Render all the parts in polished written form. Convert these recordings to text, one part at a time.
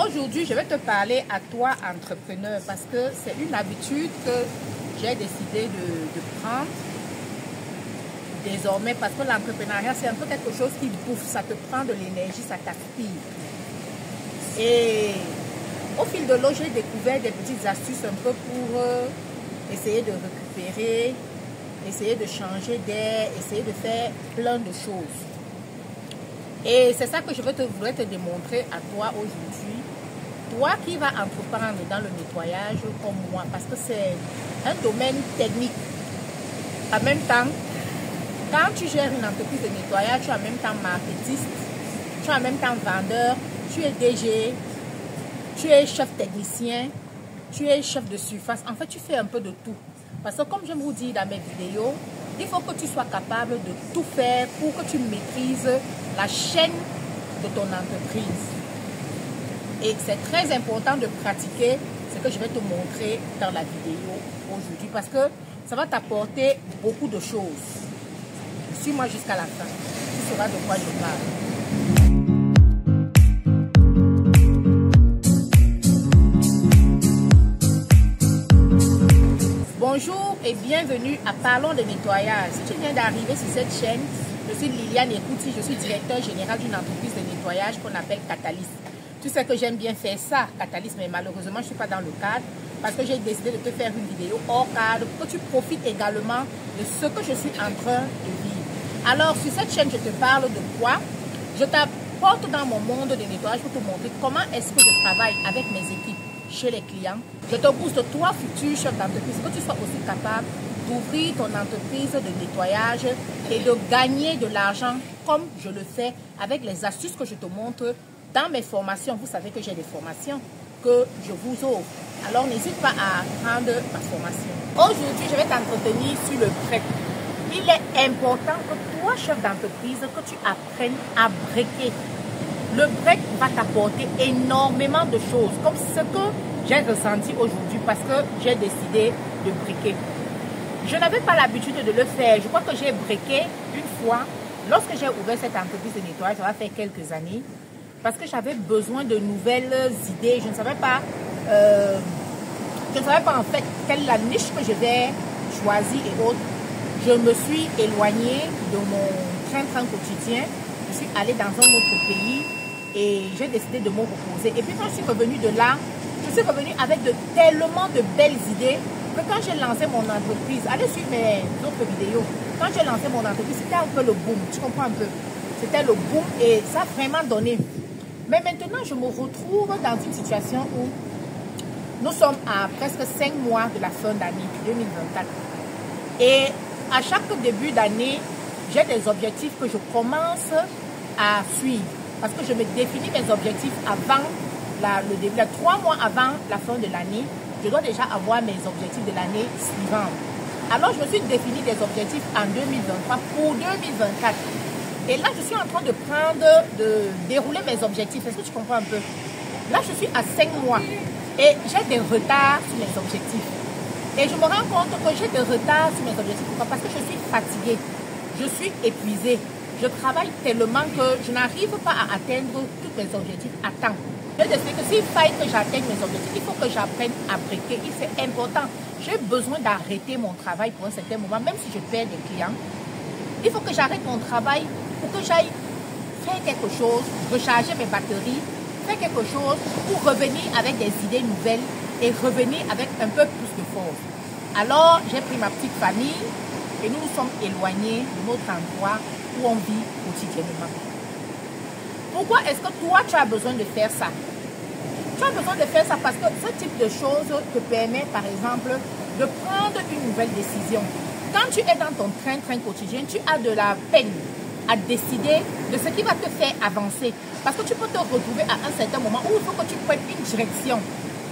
Aujourd'hui, je vais te parler à toi, entrepreneur, parce que c'est une habitude que j'ai décidé de prendre désormais, parce que l'entrepreneuriat, c'est un peu quelque chose qui bouffe, ça te prend de l'énergie, ça t'aspire. Et au fil de l'eau, j'ai découvert des petites astuces un peu pour essayer de récupérer, essayer de changer d'air, essayer de faire plein de choses. Et c'est ça que je voudrais te démontrer à toi aujourd'hui. Toi qui vas entreprendre dans le nettoyage comme moi, parce que c'est un domaine technique. En même temps, quand tu gères une entreprise de nettoyage, tu es en même temps marketiste, tu es en même temps vendeur, tu es DG, tu es chef technicien, tu es chef de surface. En fait, tu fais un peu de tout. Parce que comme je vous dis dans mes vidéos, il faut que tu sois capable de tout faire pour que tu maîtrises la chaîne de ton entreprise. Et c'est très important de pratiquer ce que je vais te montrer dans la vidéo aujourd'hui parce que ça va t'apporter beaucoup de choses. Suis-moi jusqu'à la fin. Tu sauras de quoi je parle. Bonjour et bienvenue à Parlons de nettoyage. Si tu viens d'arriver sur cette chaîne, je suis Liliane Ekouti, je suis directeur général d'une entreprise de nettoyage qu'on appelle Catalyst. Tu sais que j'aime bien faire ça, Catalyst, mais malheureusement, je ne suis pas dans le cadre parce que j'ai décidé de te faire une vidéo hors cadre pour que tu profites également de ce que je suis en train de vivre. Alors, sur cette chaîne, je te parle de quoi? Je t'apporte dans mon monde de nettoyage pour te montrer comment est-ce que je travaille avec mes équipes chez les clients. Je te booste, toi, futur chef d'entreprise, que tu sois aussi capable d'ouvrir ton entreprise de nettoyage et de gagner de l'argent comme je le fais avec les astuces que je te montre dans mes formations. Vous savez que j'ai des formations que je vous offre. Alors, n'hésite pas à prendre ma formation. Aujourd'hui, je vais t'entretenir sur le prêt. Il est important que toi, chef d'entreprise, que tu apprennes à breaker. Le break va t'apporter énormément de choses, comme ce que j'ai ressenti aujourd'hui parce que j'ai décidé de breaker. Je n'avais pas l'habitude de le faire. Je crois que j'ai breaké une fois lorsque j'ai ouvert cette entreprise de nettoyage, ça va faire quelques années, parce que j'avais besoin de nouvelles idées. Je ne savais pas en fait quelle est la niche que je vais choisir et autres. Je me suis éloignée de mon train-train quotidien. Je suis allée dans un autre pays et j'ai décidé de me reposer. Et puis quand je suis revenue de là, je suis revenue avec tellement de belles idées que quand j'ai lancé mon entreprise, allez suivre mes autres vidéos, quand j'ai lancé mon entreprise, c'était un peu le boom, tu comprends un peu? C'était le boom et ça a vraiment donné. Mais maintenant, je me retrouve dans une situation où nous sommes à presque 5 mois de la fin d'année 2024. Et à chaque début d'année, j'ai des objectifs que je commence à suivre. Parce que je me définis mes objectifs avant le début, 3 mois avant la fin de l'année. Je dois déjà avoir mes objectifs de l'année suivante. Alors, je me suis défini des objectifs en 2023 pour 2024. Et là, je suis en train de dérouler mes objectifs. Est-ce que tu comprends un peu? Là, je suis à 5 mois et j'ai des retards sur mes objectifs. Et je me rends compte que j'ai des retards sur mes objectifs. Pourquoi? Parce que je suis fatiguée. Je suis épuisée. Je travaille tellement que je n'arrive pas à atteindre tous mes objectifs à temps. Je sais que s'il faille que j'atteigne mes objectifs, il faut que j'apprenne à breaker. C'est important. J'ai besoin d'arrêter mon travail pour un certain moment, même si je perds des clients. Il faut que j'arrête mon travail pour que j'aille faire quelque chose, recharger mes batteries, faire quelque chose pour revenir avec des idées nouvelles et revenir avec un peu plus de force. Alors, j'ai pris ma petite famille et nous nous sommes éloignés de notre endroit où on vit quotidiennement. Pourquoi est-ce que toi, tu as besoin de faire ça? Tu as besoin de faire ça parce que ce type de choses te permet, par exemple, de prendre une nouvelle décision. Quand tu es dans ton train-train quotidien, tu as de la peine à décider de ce qui va te faire avancer. Parce que tu peux te retrouver à un certain moment où il faut que tu prennes une direction,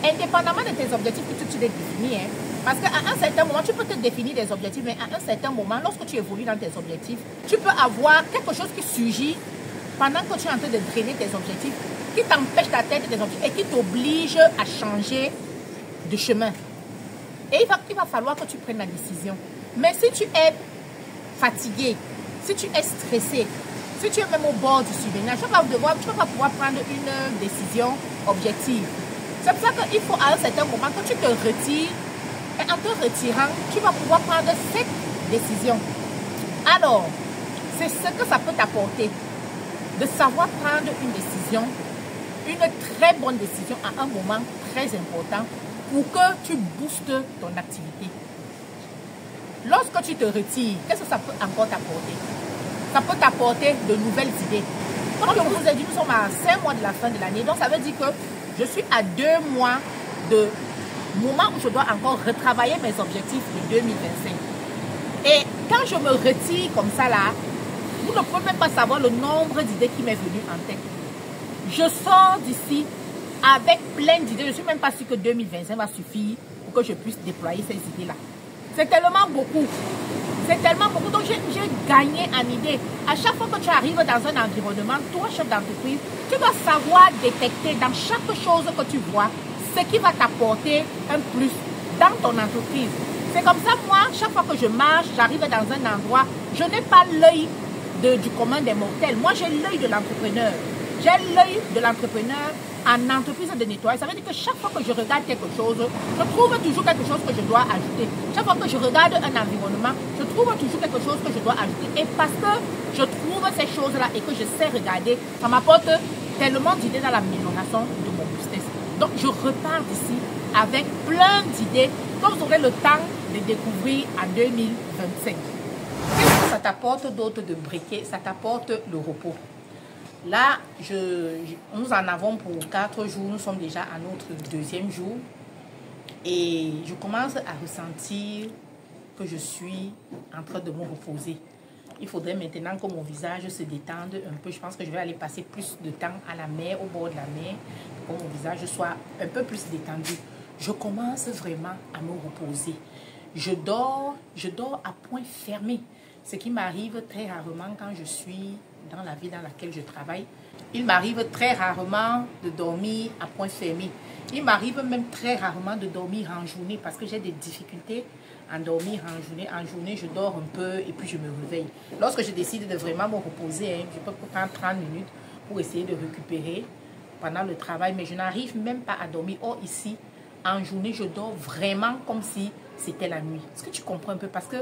indépendamment de tes objectifs que tu t'es définis. Parce qu'à un certain moment, tu peux te définir des objectifs, mais à un certain moment, lorsque tu évolues dans tes objectifs, tu peux avoir quelque chose qui surgit pendant que tu es en train de drainer tes objectifs, qui t'empêche d'atteindre tes objectifs et qui t'oblige à changer de chemin. Et il va falloir que tu prennes la décision. Mais si tu es fatigué, si tu es stressé, si tu es même au bord du surmenage, tu ne vas pas pouvoir prendre une décision objective. C'est pour ça qu'il faut à un certain moment que tu te retires. Et en te retirant, tu vas pouvoir prendre cette décision. Alors, c'est ce que ça peut t'apporter. De savoir prendre une décision, une très bonne décision à un moment très important pour que tu boostes ton activité. Lorsque tu te retires, qu'est-ce que ça peut encore t'apporter? Ça peut t'apporter de nouvelles idées. Comme je vous ai dit, nous sommes à 5 mois de la fin de l'année. Donc, ça veut dire que je suis à 2 mois de moment où je dois encore retravailler mes objectifs de 2025. Et quand je me retire comme ça là, vous ne pouvez même pas savoir le nombre d'idées qui m'est venu en tête. Je sors d'ici avec plein d'idées. Je ne suis même pas sûre que 2025 va suffire pour que je puisse déployer ces idées-là. C'est tellement beaucoup. C'est tellement beaucoup. Donc, j'ai gagné en idées. À chaque fois que tu arrives dans un environnement, toi, chef d'entreprise, tu dois savoir détecter dans chaque chose que tu vois ce qui va t'apporter un plus dans ton entreprise. C'est comme ça, moi, chaque fois que je marche, j'arrive dans un endroit, je n'ai pas l'œil du commun des mortels. Moi, j'ai l'œil de l'entrepreneur. J'ai l'œil de l'entrepreneur en entreprise de nettoyage. Ça veut dire que chaque fois que je regarde quelque chose, je trouve toujours quelque chose que je dois ajouter. Chaque fois que je regarde un environnement, je trouve toujours quelque chose que je dois ajouter. Et parce que je trouve ces choses-là et que je sais regarder, ça m'apporte tellement d'idées dans l'amélioration de mon business. Donc, je repars d'ici avec plein d'idées que vous aurez le temps de découvrir en 2025. Qu'est-ce que ça t'apporte d'autre de briquet? Ça t'apporte le repos. Là, nous en avons pour 4 jours. Nous sommes déjà à notre 2e jour. Et je commence à ressentir que je suis en train de me reposer. Il faudrait maintenant que mon visage se détende un peu. Je pense que je vais aller passer plus de temps à la mer, au bord de la mer, pour que mon visage soit un peu plus détendu. Je commence vraiment à me reposer. Je dors à point fermé. Ce qui m'arrive très rarement quand je suis dans la ville dans laquelle je travaille. Il m'arrive très rarement de dormir à point fermé. Il m'arrive même très rarement de dormir en journée parce que j'ai des difficultés à dormir en journée. En journée, je dors un peu et puis je me réveille. Lorsque je décide de vraiment me reposer, je peux prendre 30 minutes pour essayer de récupérer pendant le travail, mais je n'arrive même pas à dormir. Or, ici, en journée, je dors vraiment comme si c'était la nuit. Est-ce que tu comprends un peu? Parce que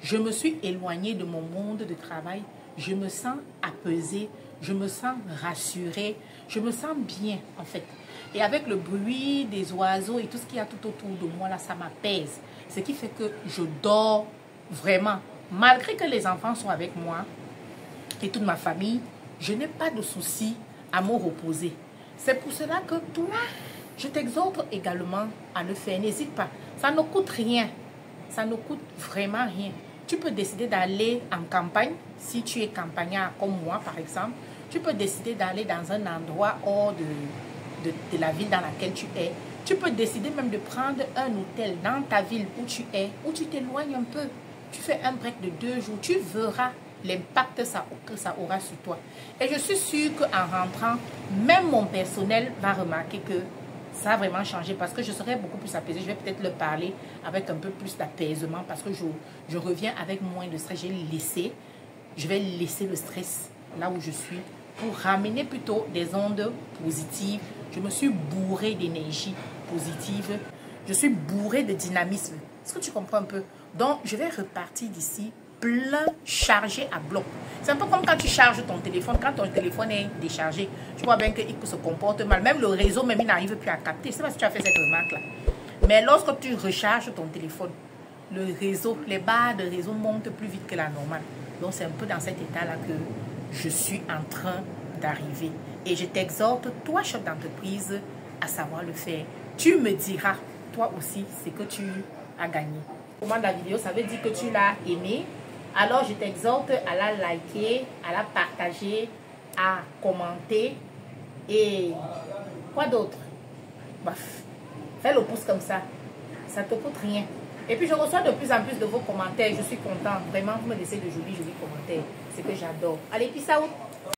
je me suis éloignée de mon monde de travail. Je me sens apaisée, je me sens rassurée, je me sens bien en fait. Et avec le bruit des oiseaux et tout ce qu'il y a tout autour de moi, là, ça m'apaise. Ce qui fait que je dors vraiment. Malgré que les enfants sont avec moi et toute ma famille, je n'ai pas de souci à me reposer. C'est pour cela que toi, je t'exhorte également à le faire. N'hésite pas. Ça ne coûte rien. Ça ne coûte vraiment rien. Tu peux décider d'aller en campagne, si tu es campagnard comme moi par exemple. Tu peux décider d'aller dans un endroit hors de la ville dans laquelle tu es. Tu peux décider même de prendre un hôtel dans ta ville où tu es, où tu t'éloignes un peu. Tu fais un break de 2 jours, tu verras l'impact que ça aura sur toi. Et je suis sûre qu'en rentrant, même mon personnel va remarquer que ça a vraiment changé parce que je serai beaucoup plus apaisée. Je vais peut-être leur parler avec un peu plus d'apaisement parce que je reviens avec moins de stress. Je vais laisser le stress là où je suis pour ramener plutôt des ondes positives. Je me suis bourrée d'énergie positive. Je suis bourrée de dynamisme. Est-ce que tu comprends un peu? Donc, je vais repartir d'ici plein, chargé à bloc. C'est un peu comme quand tu charges ton téléphone. Quand ton téléphone est déchargé, tu vois bien qu'il se comporte mal. Même le réseau, même il n'arrive plus à capter. Je ne sais pas si tu as fait cette remarque-là. Mais lorsque tu recharges ton téléphone, le réseau, les barres de réseau montent plus vite que la normale. Donc, c'est un peu dans cet état-là que je suis en train d'arriver. Et je t'exhorte, toi, chef d'entreprise, à savoir le faire. Tu me diras, toi aussi, ce que tu as gagné. Comment la vidéo, ça veut dire que tu l'as aimé. Alors, je t'exhorte à la liker, à la partager, à commenter. Et quoi d'autre? Bref, fais le pouce comme ça. Ça ne te coûte rien. Et puis, je reçois de plus en plus de vos commentaires. Je suis contente. Vraiment, vous me laissez de jolis commentaires. C'est que j'adore. Allez, peace out.